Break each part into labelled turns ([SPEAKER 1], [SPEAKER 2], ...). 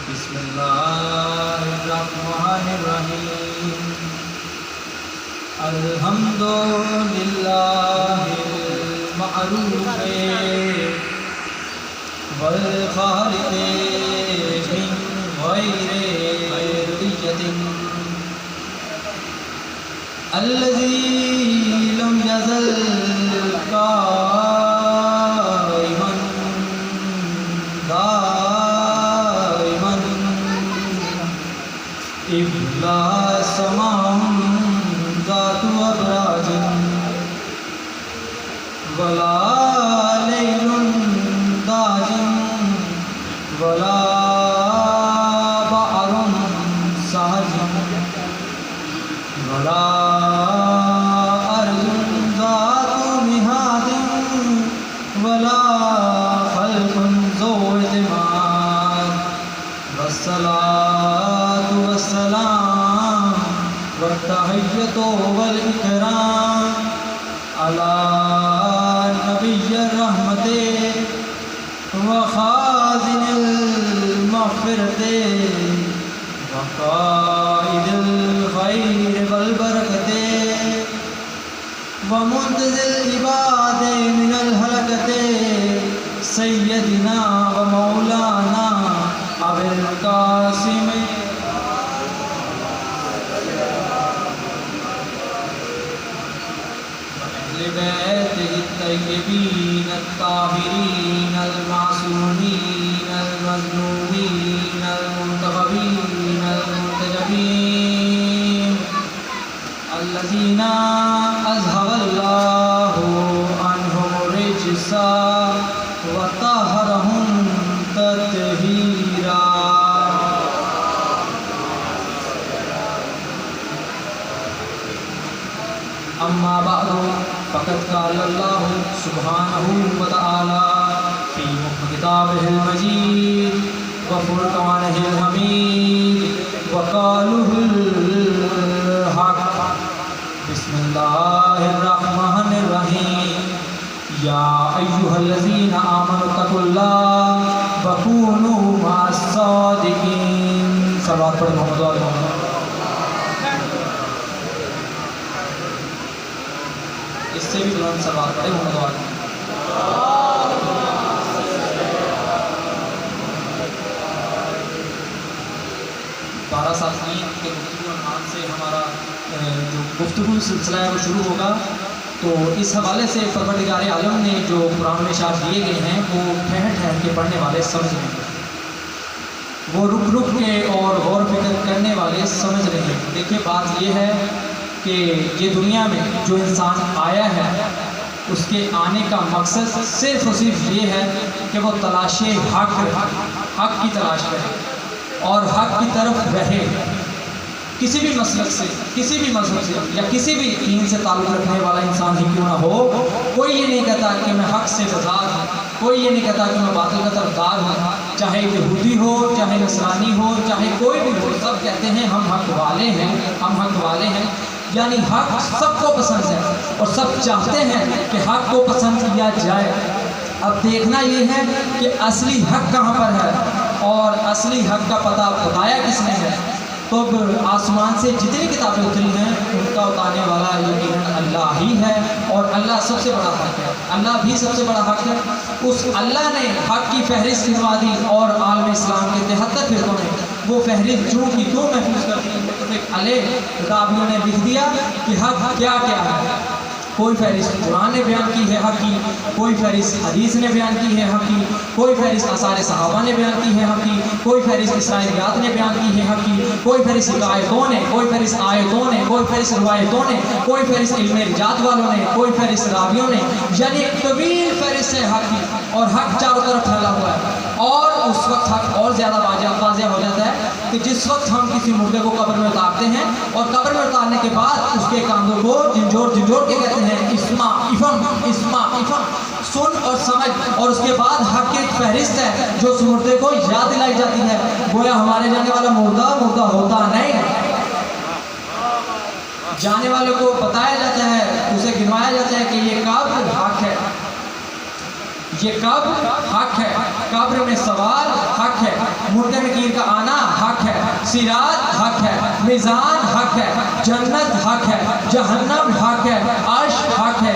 [SPEAKER 1] بسم اللہ الرحمن الرحیم الحمد للہ المعروف والخالق من غیر رؤیت الذی لم یزل قائما دائما ابلا سماء ذات ابراج ولا لیل داج ولا بحر ساج ولا ارض ذات مہاد ولا خلق ذو اعتماد والصلاة والسلام والتحیۃ والاکرام علی نبی الرحمت وخازن المغفرت وقائد الخیر والبرکت ومنتظر العباد من الہلکت سیدنا و مولانا ابو القاسم بیتہ الطیبین الطاہرین المعصومین المظلومین المنتخبین المنتجبین الذین اذهب اللہ عنہم الرجس وطہرہم تطہیرا. اما بعد فقد قال اللہ سبحانہ وتعالی فی کتابہ المجید وفرقانہ الحمید وقالہ الحق. بسم اللہ الرحمن الرحیم یا ایہا الذین آمنوا اتقوا اللہ وکونوا مع الصادقین. صلوات پڑھیں محمد و آل محمد. اس سے بھی بلند صلوات پڑھیں محمد و آل محمد. 12 سال عید کے گفتگو عنوان سے ہمارا جو گفتگو سلسلہ ہے وہ شروع ہوگا. تو اس حوالے سے پروردگار عالم نے جو قرآن میں اشارات دیے گئے ہیں وہ ٹھہر ٹھہر کے پڑھنے والے سمجھ رہے ہیں, وہ رک رک کے اور غور فکر کرنے والے سمجھ رہے ہیں. دیکھیے بات یہ ہے کہ یہ دنیا میں جو انسان آیا ہے اس کے آنے کا مقصد صرف اور صرف یہ ہے کہ وہ تلاش حق کی تلاش کرے اور حق کی طرف رہے. کسی بھی مسلک سے, کسی بھی مذہب سے یا کسی بھی دین سے تعلق رکھنے والا انسان ہی کیوں نہ ہو, کوئی یہ نہیں کہتا کہ میں حق سے بیزار ہوں, کوئی یہ نہیں کہتا کہ میں باطل کا طرفدار ہوں. چاہے یہودی ہو, چاہے نصرانی ہو, چاہے کوئی بھی ہو, سب کہتے ہیں ہم حق والے ہیں, ہم حق والے ہیں. یعنی حق سب کو پسند ہے اور سب چاہتے ہیں کہ حق کو پسند کیا جائے. اب دیکھنا یہ ہے کہ اصلی حق کہاں پر ہے اور اصلی حق کا پتہ بتایا کس نے ہے. تو آسمان سے جتنی کتابیں اتری ہیں ان کا اتارنے والا یقیناً اللہ ہی ہے, اور اللہ سب سے بڑا حق ہے, اللہ بھی سب سے بڑا حق ہے. اس اللہ نے حق کی فہرست دلوا دی اور عالم اسلام کے 73 فرقوں نے وہ فہرست جو کی دو محفوظ کر دی. متفق علیہ راویوں نے لکھ دیا کہ حق کیا کیا ہے. کوئی فہرست قرآن نے بیان کی ہے حق کی, کوئی فہرست حدیث نے بیان کی ہے حق کی, کوئی فہرست آثار صحابہ نے بیان کی ہے حق کی, کوئی فہرست اسرائیلیات نے بیان کی ہے حق کی, کوئی فہرست حکایتوں نے, کوئی فہرست آیتوں نے, کوئی فہرست روایتوں نے, کوئی فہرست علم رجات والوں نے, کوئی فہرست راویوں نے. یعنی ایک طویل فہرست ہے حق کی, اور حق چاروں طرف پھیلا ہوا ہے. اور اس وقت حق اور زیادہ واضح ہو جاتا ہے کہ جس وقت ہم کسی مردے کو قبر میں اتارتے ہیں اور قبر میں اتارنے کے بعد اس کے کاندھوں کو جھنجھوڑ کے کہتے ہیں اسما افم, اسما افم. سن اور سمجھ، اور اس کے بعد حق کی ایک فہرست ہے جو اس مردے کو یاد دلائی جاتی ہے. گویا ہمارے جانے والا مردہ ہوتا نہیں، جانے والوں کو بتایا جاتا ہے، اسے گنوایا جاتا ہے کہ یہ قبر حق ہے، یہ قبر حق ہے، قبر میں سوال حق ہے، مردے نکیر کا آنا حق ہے، صراط حق ہے، میزان حق ہے، جنت حق ہے، جہنم حق ہے، عرش حق ہے،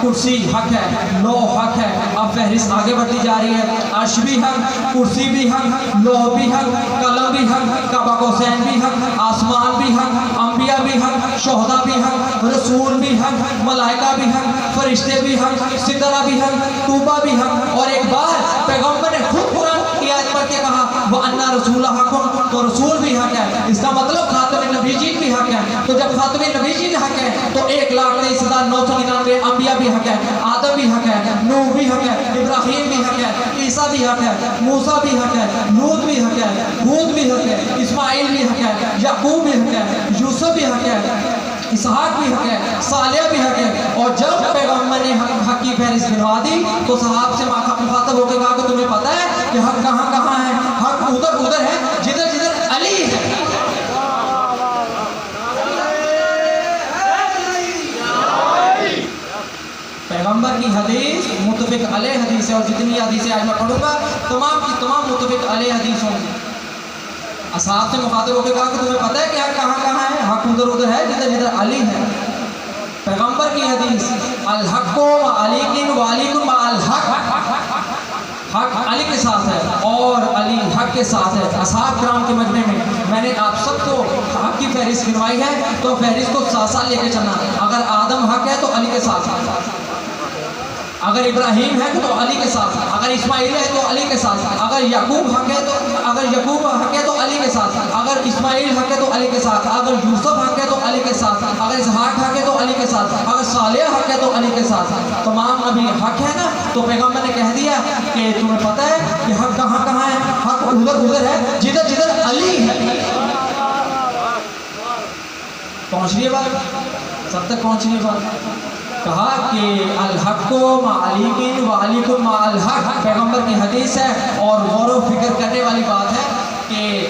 [SPEAKER 1] کرسی حق ہے، لوح حق ہے. اب فہرست آگے بڑھتی جا رہی ہے. عرش بھی حق، کرسی بھی حق، لوح بھی حق، قلم بھی حق، کعبہ حسین بھی حق، آسمان بھی حق، انبیاء بھی حق، شہداء بھی حق، رسول بھی حق، ملائکہ بھی حق، فرشتے بھی حق، سترہ بھی حق، طوبہ بھی حق. اور ایک بار پیغمبر نے خود قرآن کی آیت پڑھ کے کہا وَأَنَّ رَسُولَ حَقٌ، تو رسول بھی حق ہے. اس کا مطلب خاتم نبیین بھی حق ہے. تو جب خاتم نبیین حق ہے تو 1,23,999 انبیاء بھی حق ہے، آدم بھی حق ہے، نوح بھی حق ہے، ابراہیم بھی حق ہے، عیسیٰ بھی حق ہے، موسیٰ بھی حق ہے، لوط بھی حق ہے، ہود بھی حق ہے، اسماعیل بھی حق ہے، یعقوب بھی حق ہے، یوسف بھی حق ہے، اسحاق بھی حق ہے، صالح بھی حق ہے. اور جب پیغمبر نے حق کی فہرست گنوا دی تو صحابہ سے مخاطب ہو کے کہا کہ تمہیں پتہ ہے کہ حق کہاں کہاں ہے؟ حق ادھر ہے جدھر جدھر علی ہے. پیغمبر کی حدیث متفق علیہ حدیث ہے، اور جتنی حدیثیں آج میں پڑھوں گا تمام کی تمام متفق علیہ حدیث ہوں گی. اصحاب سے مخاطب ہو کے کہا کہ تمہیں پتہ ہے کہ حق کہاں کہاں ہے؟ حق ادھر ہے جدھر جدھر علی ہے. پیغمبر کی حدیث الحق و علی و علی مع الحق، حق علی کے ساتھ ہے اور علی حق کے ساتھ ہے. اصحاب کرام کے مجمع میں نے آپ سب کو حق کی فہرست گنوائی ہے، تو فہرست کو ساتھ ساتھ لے کے چلنا. اگر آدم حق ہے تو علی کے ساتھ، اگر ابراہیم ہے تو علی کے ساتھ، اگر اسماعیل ہے تو علی کے ساتھ، اگر یعقوب حق ہے تو علی کے ساتھ، اگر اسماعیل حق ہے تو علی کے ساتھ، اگر یوسف حق ہے تو علی کے ساتھ، اگر اسحاق حق ہے تو علی کے ساتھ، اگر صالح حق ہے تو علی کے ساتھ. تمام نبی حق ہے نا. تو پیغمبر نے کہہ دیا کہ تمہیں پتہ ہے کہ حق کہاں کہاں ہے؟ حق ادھر ہے جدھر جدھر علی ہے. پہنچ رہی ہے بات؟ سب تک پہنچ رہی ہے بات؟ کہا کہ الحق مع علی و علی مع الحق پیغمبر کی حدیث ہے. اور غور و فکر کرنے والی بات ہے کہ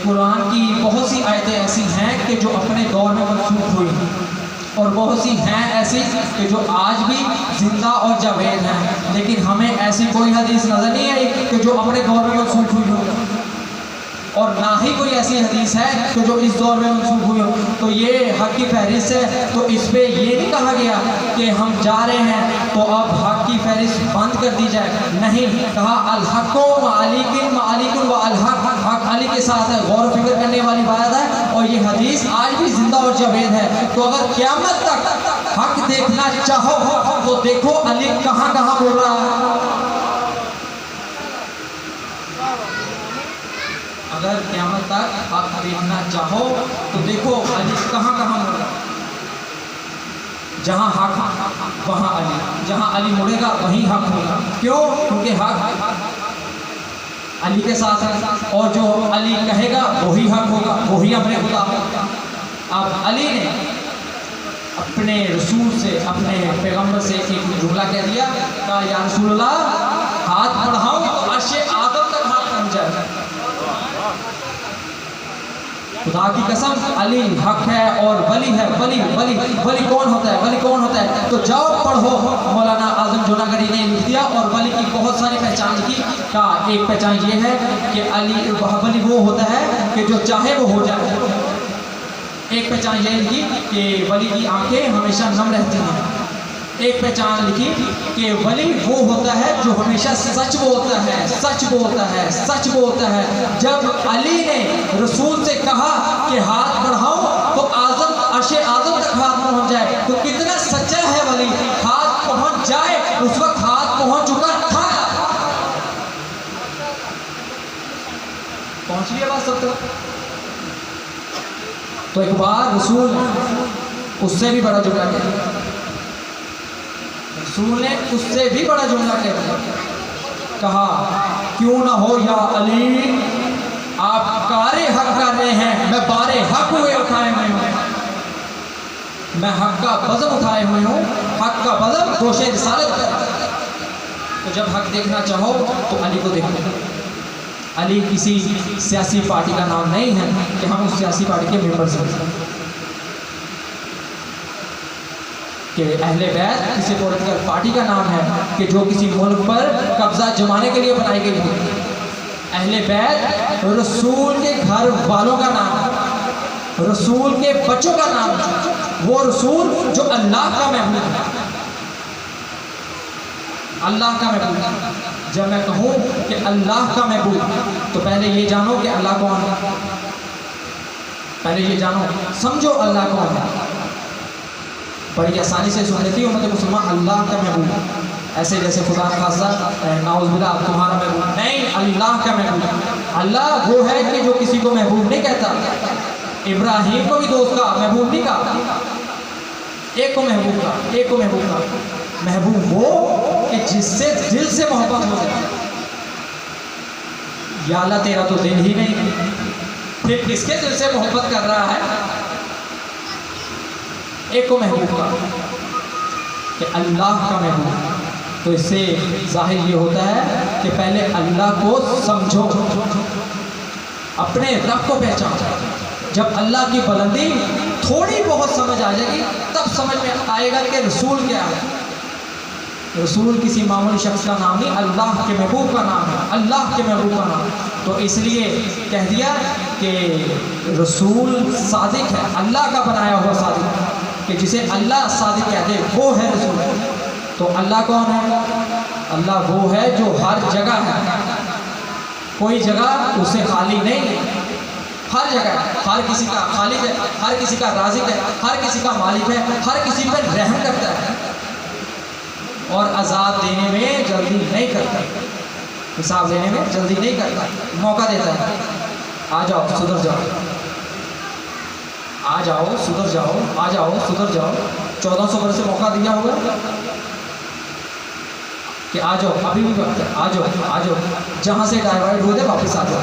[SPEAKER 1] قرآن کی بہت سی آیتیں ایسی ہیں کہ جو اپنے دور میں منسوخ ہوئی ہیں، اور بہت سی ہیں ایسی کہ جو آج بھی زندہ اور جاوید ہیں، لیکن ہمیں ایسی کوئی حدیث نظر نہیں آئی کہ جو اپنے دور میں منسوخ ہوئی ہو، اور نہ ہی کوئی ایسی حدیث ہے کہ جو اس دور میں منسوخ ہوئی ہو. تو یہ حق کی فہرست ہے. تو اس پہ یہ نہیں کہا گیا کہ ہم جا رہے ہیں تو اب حق کی فہرست بند کر دی جائے، نہیں. کہا الحق و علی و الحق، حق علی کے ساتھ ہے. غور و فکر کرنے والی بات ہے، اور یہ حدیث آج بھی زندہ اور جاوید ہے. تو اگر قیامت تک حق دیکھنا چاہو تو دیکھو علی کہاں کہاں بول رہا ہے. اگر قیامت تک حق دیکھنا چاہو تو دیکھو علی کہاں کہاں مڑ رہا. جہاں حق وہاں علی، جہاں علی مڑے گا وہیں حق ہوگا. کیوں؟ کیونکہ حق علی کے ساتھ ہے، اور جو علی کہے گا وہی حق ہوگا، وہی امر خدا ہوگا. اب علی نے اپنے رسول سے، اپنے پیغمبر سے ایک جملہ کہہ دیا، کہا یا رسول اللہ ہاتھ بڑھاؤں تو عرش آدم تک ہاتھ پہنچ جائے گا. خدا کی قسم علی حق ہے اور ولی ہے. ولی کون ہوتا ہے؟ ولی کون ہوتا ہے؟ تو جاؤ پڑھو. مولانا اعظم جوناگڑھی نے لکھ دیا، اور ولی کی بہت ساری پہچان لکھی. کا ایک پہچان یہ ہے کہ علی ولی وہ ہوتا ہے کہ جو چاہے وہ ہو جائے. ایک پہچان یہ لکھی کہ ولی کی آنکھیں ہمیشہ نم رہتی ہیں. ایک پہچان لکھی کہ ولی وہ ہوتا ہے جو ہمیشہ سچ بولتا ہے، سچ بولتا ہے، سچ بولتا ہے. جب علی نے رسول سے کہا کہ ہاتھ بڑھاؤ تو عرش آدم تک ہاتھ پہنچ جائے، تو کتنا سچا ہے ولی. ہاتھ پہنچ جائے، اس وقت ہاتھ پہنچ چکا تھا. پہنچ گیا بات سب تک. تو ایک بار رسول اس سے بھی بڑا جملہ کہہ دیا. رسول نے اس سے بھی بڑا جملہ کہہ دیا. کہا کیوں نہ ہو یا علی، آپ کارے حق کر رہے ہیں، میں بارے حق ہوئے اٹھائے ہوئے ہوں. میں حق کا بزم اٹھائے ہوئے ہوں. حق کا بزم دوش رسالت کر. تو جب حق دیکھنا چاہو تو علی کو دیکھو. علی کسی سیاسی پارٹی کا نام نہیں ہے کہ ہم اس سیاسی پارٹی کے ممبرز ہیں، کہ اہل بیت کسی پولیٹیکل پارٹی کا نام ہے کہ جو کسی ملک پر قبضہ جمانے کے لیے بنائی گئی ہے. اہل بیت رسول کے گھر والوں کا نام ہے، رسول کے بچوں کا نام ہے، وہ رسول جو اللہ کا محبوب ہے. اللہ کا محبوب. جب میں کہوں کہ اللہ کا محبوب تو پہلے یہ جانو کہ اللہ کون ہے. پہلے یہ جانو، سمجھو اللہ کون ہے. بڑی آسانی سے سن لیتی ہوں امت مسلمان اللہ کا محبوب، ایسے جیسے خدا خاصہ نعوذ باللہ تمہارا محبوب نہیں، اللہ کا محبوب. اللہ وہ ہے کہ جو کسی کو محبوب نہیں کہتا. ابراہیم کو بھی دوست کا محبوب نہیں کہا، ایک کو محبوب کا، ایک کو محبوب کا. محبوب وہ کہ جس سے دل سے محبت ہو جائے. یا اللہ تیرا تو دل ہی نہیں، پھر کس کے دل سے محبت کر رہا ہے. ایک کو محبوب کا کہ اللہ کا محبوب. تو اس سے ظاہر یہ ہوتا ہے کہ پہلے اللہ کو سمجھو، اپنے رب کو پہچانو. جب اللہ کی بلندی تھوڑی بہت سمجھ آ جائے گی تب سمجھ میں آئے گا کہ رسول کیا ہے. رسول کسی معمولی شخص کا نام نہیں، اللہ کے محبوب کا نام ہے، اللہ کے محبوب کا نام. تو اس لیے کہہ دیا کہ رسول صادق ہے، اللہ کا بنایا ہوا صادق، کہ جسے اللہ صادق کہتے وہ ہے رسول. تو اللہ کون ہے؟ اللہ وہ ہے جو ہر جگہ ہے، کوئی جگہ اس سے خالی نہیں ہے. ہر جگہ ہر کسی کا خالق ہے، ہر کسی کا رازق ہے، ہر کسی کا مالک ہے، ہر کسی پر رحم کرتا ہے اور عذاب دینے میں جلدی نہیں کرتا، حساب لینے میں جلدی نہیں کرتا، موقع دیتا ہے. آ جاؤ سدھر جاؤ، آ جاؤ سدھر جاؤ، آ جاؤ سدھر جاؤ. 1400 برس سے موقع دیا ہوگا کہ آ جاؤ، ابھی بھی وقت ہے، آ جاؤ آ جاؤ. جہاں سے ڈائیورٹ ہوئے تھے واپس آ جاؤ.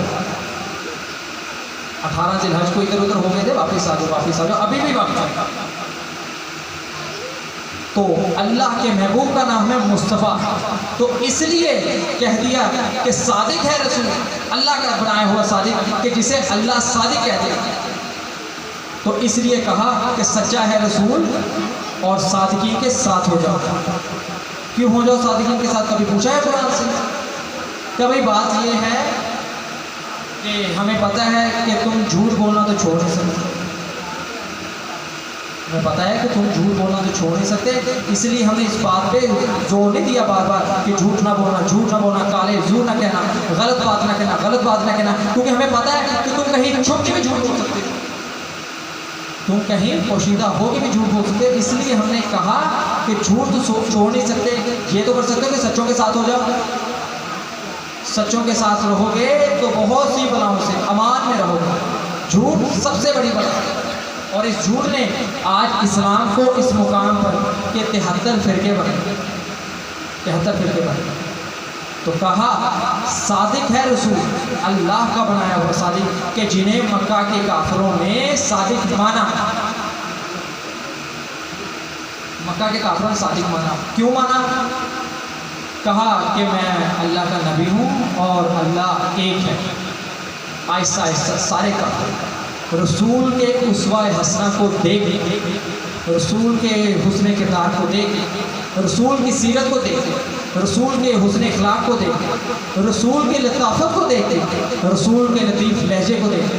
[SPEAKER 1] 18 ذی الحج کو ادھر ادھر ہو گئے تھے، واپس آ جاؤ، واپس آ جاؤ، ابھی بھی وقت ہے. تو اللہ کے محبوب کا نام ہے مصطفیٰ. تو اس لیے کہہ دیا کہ صادق ہے رسول، اللہ کا بنایا ہوا صادق، کہ جسے اللہ صادق کہتے ہیں. تو اس لیے کہا کہ سچا ہے رسول اور صادقین کے ساتھ ہو جاؤ. کیوں ہو جاؤ صادقین کے ساتھ؟ کبھی پوچھا ہے قرآن سے؟ کبھی بات یہ ہے کہ ہمیں پتہ ہے کہ تم جھوٹ بولنا تو چھوڑ نہیں سکتے، ہمیں پتہ ہے کہ تم جھوٹ بولنا تو چھوڑ نہیں سکتے، اس لیے ہم نے اس بات پہ زور نہیں دیا بار بار کہ جھوٹ نہ بولنا، جھوٹ نہ بولنا، کالے زور نہ کہنا، غلط بات نہ کہنا، غلط بات نہ کہنا. کیونکہ ہمیں پتہ ہے کہ تم کہیں چھپ کے بھی جھوٹ بول سکتے، تم کہیں پوشیدہ ہو کے بھی جھوٹ بول سکتے. اس لیے ہم نے کہا کہ جھوٹ تو چھوڑ نہیں سکتے. یہ تو کر سکتے ہو کہ سچوں کے ساتھ ہو جاؤ. سچوں کے ساتھ رہو گے تو بہت سی بلاؤں سے امان میں رہو گے. جھوٹ سب سے بڑی بلا ہے، اور اس جھوٹ نے آج اسلام کو اس مقام پر کہ 73 فرقے بنے، 73 فرقے بنے. تو کہا صادق ہے رسول، اللہ کا بنایا ہوا صادق، کہ جنہیں مکہ کے کافروں نے صادق مانا. مکہ کے کافروں نے صادق مانا. کیوں مانا؟ کہا کہ میں اللہ کا نبی ہوں اور اللہ ایک ہے. آہستہ آہستہ سارے کافر رسول کے اسوہ حسنہ کو دیکھ، رسول کے حسن کردار کو دیکھ، رسول کی سیرت کو دیکھ، رسول کے حسن اخلاق کو دیکھ، رسول کے لطافت کو دیکھ، رسول کے لطیف لہجے کو دیکھ.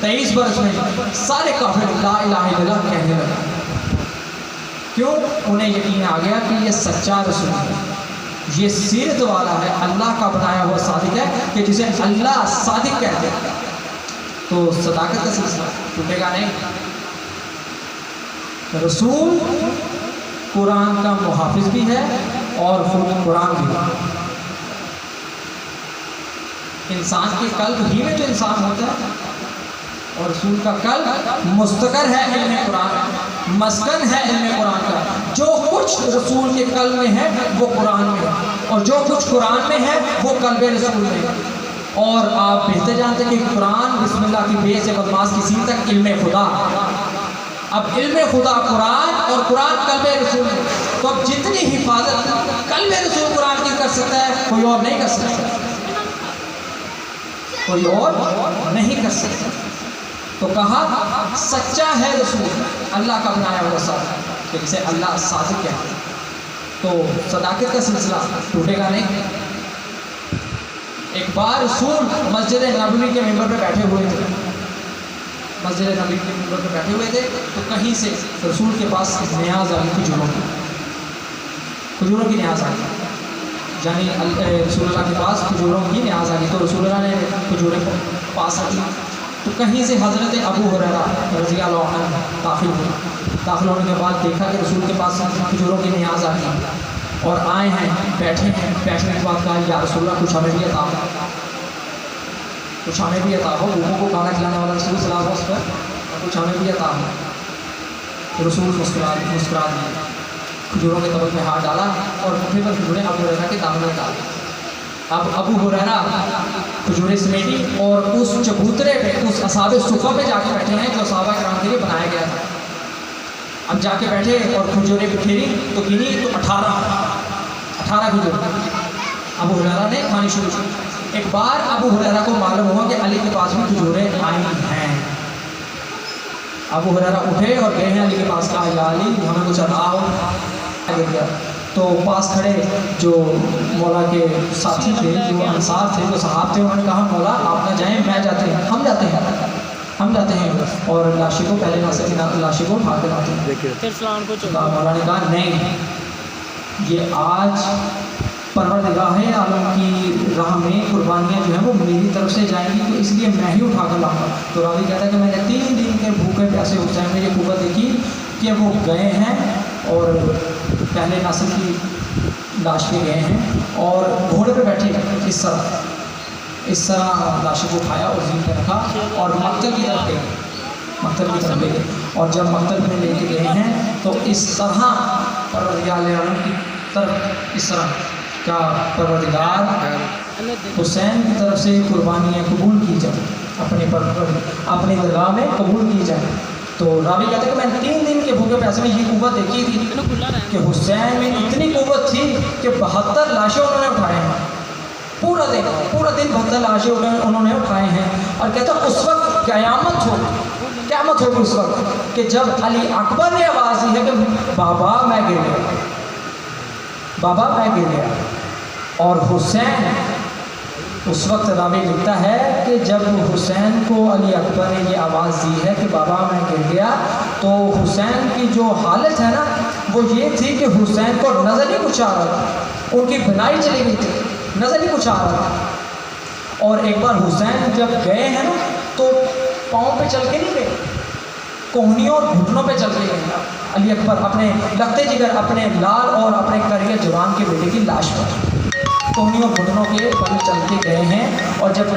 [SPEAKER 1] 23 برس میں سارے کافر لا الہ الا اللہ کہنے لگے. کیوں؟ انہیں یقین آ گیا کہ یہ سچا رسول ہے، یہ سیرت والا ہے، اللہ کا بنایا ہوا صادق ہے، کہ جسے اللہ صادق کہتے ہیں. تو صداقت کا سلسلہ ٹوٹے گا نہیں. رسول قرآن کا محافظ بھی ہے اور خود قرآن بھی ہے. انسان کے قلب ہی میں جو انسان ہوتا ہے، اور رسول کا قلب مستقر ہے علم قرآن، مسکن ہے علم قرآن کا. جو کچھ رسول کے قلب میں ہے وہ قرآن میں ہے، اور جو کچھ قرآن میں ہے وہ قلب رسول میں ہے. اور آپ بہتر جانتے ہیں کہ قرآن بسم اللہ کی بے سے بدماس کسی تک علم خدا. اب علم خدا قرآن اور قرآن قلب رسول ہے. تو اب جتنی حفاظت قلب رسول قرآن کی کر سکتا ہے, کوئی اور نہیں کر سکتا, کوئی اور نہیں کر سکتا. تو کہا سچا ہے رسول, اللہ کا بنایا ہوا صادق, کہ جسے اللہ صادق کہتے ہیں. تو صداقت کا سلسلہ ٹوٹے گا نہیں. ایک بار رسول مسجد نبوی کے ممبر پہ بیٹھے ہوئے تھے, مسجد نبوی کے ممبر پہ بیٹھے ہوئے تھے, تو کہیں سے رسول کے پاس نیاز آ گئی, کھجوروں کی نیاز آ گئی. یعنی رسول اللہ کے پاس کھجوروں کی نیاز آ گئی, تو رسول اللہ نے کھجوریں کو پاس رکھی. تو کہیں سے حضرت ابو ہریرہ رضی اللہ عنہ داخل ہوئے. داخل ہونے کے بعد دیکھا کہ رسول کے پاس کھجوروں کی نیاز آ گئی, اور آئے ہیں, بیٹھے ہیں. بیٹھنے کے بعد کہا یا رسول اللہ کچھ ہمیں بھی عطا ہو, کچھ ہمیں بھی عطا ہو. لوگوں کو کھانا کھلانے والا رسول صلی اللہ علیہ وسلم, کچھ ہمیں بھی عطا ہو. رسول مسکرا دیے, کھجوروں کے طبق میں ہاتھ ڈالا اور مٹھی پر کھجوریں ابو ہریرہ کے دامن میں ڈال. اب ابو ہریرہ کھجوریں سمیٹی اور اس چبوترے پہ, اس اصحاب صفہ پہ جا کے بیٹھے ہیں جو صحابہ کرام کے لیے بنایا گیا تھا. اب جا کے بیٹھے اور کھجوریں بکھیری تو گنی تو 18 کھجور ابو ہریرہ نے کھانی شروع کی. ایک بار ابو ہریرہ کو معلوم ہوا کہ علی کے پاس بھی کھجوریں آئی ہیں. ابو ہریرہ اٹھے اور گئے ہیں علی کے پاس, کہا یا علی ہمیں کچھ عطا ہو. تو پاس کھڑے جو مولا کے ساتھی تھے, جو انصار تھے, جو صحاب تھے, انہوں نے کہا مولا آپ نہ جائیں, میں جاتے ہیں, ہم جاتے ہیں اور لاشی کو پہلے لاشی کو اٹھا کے لاتے ہیں. مولا نے کہا نہیں, یہ آج پروردگار عالم کی راہ میں قربانیاں جو ہیں وہ میری طرف سے جائیں گی, تو اس لیے میں ہی اٹھا کر لاؤں گا. تو راوی کہتا ہے کہ میں نے 3 دن کے بھوکے پیاسے حسین میں یہ قوت دیکھی کہ وہ گئے ہیں اور پہلے نسل کی لاش پہ گئے ہیں اور گھوڑے پہ بیٹھے اس طرح لاشوں کو اٹھایا اور زمین پہ رکھا اور مقتل کی طرف لے گئے. اور جب مقتل پہ لے کے گئے ہیں تو اس طرح پروردگار عالم کی طرف, اس طرح کا پروردگار حسین کی طرف سے قربانیاں قبول کی جائیں, اپنی درگاہ میں قبول کی جائیں. تو راوی کہتے ہیں کہ میں نے 3 دن کے بھوکے پیاسے میں یہ قوت دیکھی تھی کہ حسین میں اتنی قوت تھی کہ 72 لاشیں انہوں نے اٹھائے ہیں. پورا دن 72 لاشیں انہوں نے اٹھائے ہیں. اور کہتا ہے اس وقت قیامت ہوگی اس وقت کہ جب علی اکبر نے آواز دی ہے کہ بابا میں گر گیا. اور حسین اس وقت راوی لکھتا ہے کہ جب حسین کو علی اکبر نے یہ آواز دی ہے کہ بابا میں گر گیا, تو حسین کی جو حالت ہے نا وہ یہ تھی کہ حسین کو نظر ہی کچھ آ رہا تھا, ان کی بنائی چلی گئی تھی, نظر ہی کچھ آ رہا تھا. اور ایک بار حسین جب گئے ہیں نا تو پاؤں پہ چل کے نہیں گئے, کوہنیوں اور گھٹنوں پہ چل کے گئے. علی اکبر اپنے لگتے جگر اپنے لال اور اپنے کریے جوان کے بیٹے کی لاش پر کوہنیوں اور گھٹنوں کے بل چل کے گئے ہیں. اور جب